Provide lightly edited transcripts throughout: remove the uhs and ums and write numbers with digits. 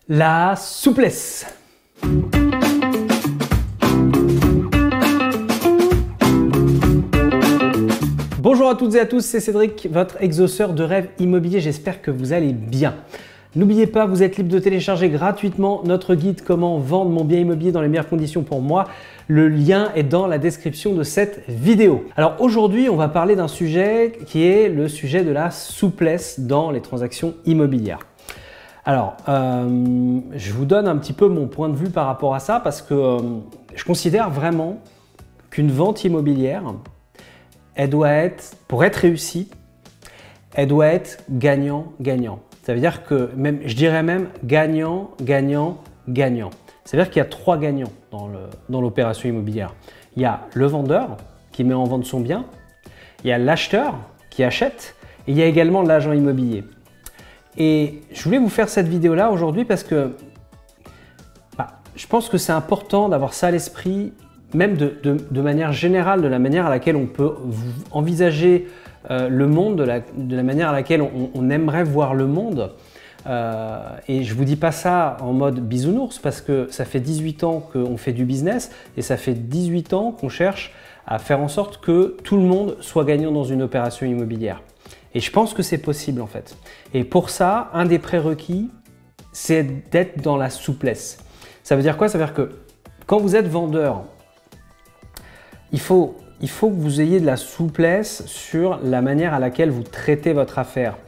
La souplesse. Bonjour à toutes et à tous, c'est Cédric, votre exauceur de rêves immobiliers. J'espère que vous allez bien. N'oubliez pas, vous êtes libre de télécharger gratuitement notre guide Comment vendre mon bien immobilier dans les meilleures conditions pour moi. Le lien est dans la description de cette vidéo. Alors aujourd'hui, on va parler d'un sujet qui est le sujet de la souplesse dans les transactions immobilières. Alors, je vous donne un petit peu mon point de vue par rapport à ça parce que je considère vraiment qu'une vente immobilière, elle doit être, pour être réussie, elle doit être gagnant-gagnant. Ça veut dire que, je dirais même gagnant, gagnant, gagnant. Ça veut dire qu'il y a trois gagnants dans l'opération immobilière. Il y a le vendeur qui met en vente son bien, il y a l'acheteur qui achète et il y a également l'agent immobilier. Et je voulais vous faire cette vidéo-là aujourd'hui parce que je pense que c'est important d'avoir ça à l'esprit, même de manière générale, de la manière à laquelle on peut envisager le monde, de la manière à laquelle on aimerait voir le monde. Et je ne vous dis pas ça en mode bisounours parce que ça fait 18 ans qu'on fait du business et ça fait 18 ans qu'on cherche à faire en sorte que tout le monde soit gagnant dans une opération immobilière. Et je pense que c'est possible en fait. Et pour ça, un des prérequis, c'est d'être dans la souplesse. Ça veut dire quoi? Ça veut dire que quand vous êtes vendeur, il faut que vous ayez de la souplesse sur la manière à laquelle vous traitez votre affaire.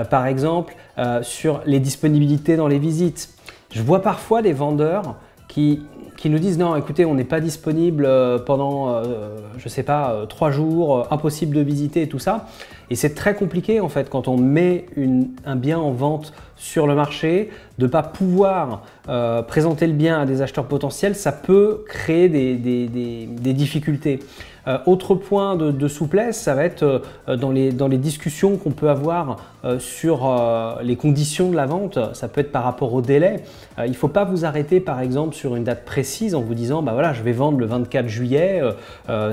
Par exemple, sur les disponibilités dans les visites. Je vois parfois des vendeurs qui nous disent « Non, écoutez, on n'est pas disponible pendant, je ne sais pas, 3 jours, impossible de visiter et tout ça. » Et c'est très compliqué en fait quand on met un bien en vente sur le marché, de ne pas pouvoir présenter le bien à des acheteurs potentiels, ça peut créer des difficultés. Autre point de souplesse, ça va être dans les discussions qu'on peut avoir sur les conditions de la vente. Ça peut être par rapport au délai. Il ne faut pas vous arrêter par exemple sur une date précise en vous disant bah voilà, je vais vendre le 24 juillet,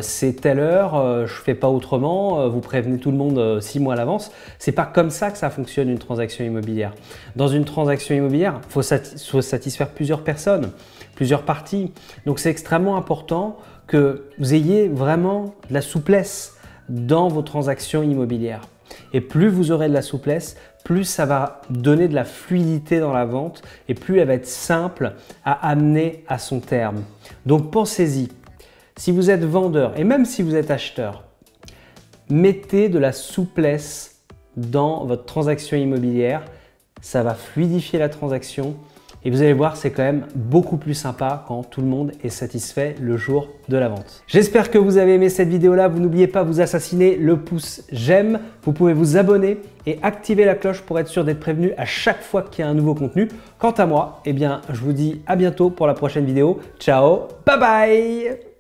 c'est telle heure, je ne fais pas autrement, vous prévenez tout le monde 6 mois à l'avance. C'est pas comme ça que ça fonctionne une transaction immobilière. Dans une transaction immobilière, il faut satisfaire plusieurs personnes, plusieurs parties. Donc c'est extrêmement important que vous ayez vraiment de la souplesse dans vos transactions immobilières. Et plus vous aurez de la souplesse, plus ça va donner de la fluidité dans la vente et plus elle va être simple à amener à son terme. Donc pensez-y, si vous êtes vendeur et même si vous êtes acheteur, mettez de la souplesse dans votre transaction immobilière, ça va fluidifier la transaction. Et vous allez voir, c'est quand même beaucoup plus sympa quand tout le monde est satisfait le jour de la vente. J'espère que vous avez aimé cette vidéo-là. Vous n'oubliez pas, vous assassiner le pouce j'aime. Vous pouvez vous abonner et activer la cloche pour être sûr d'être prévenu à chaque fois qu'il y a un nouveau contenu. Quant à moi, eh bien, je vous dis à bientôt pour la prochaine vidéo. Ciao, bye bye!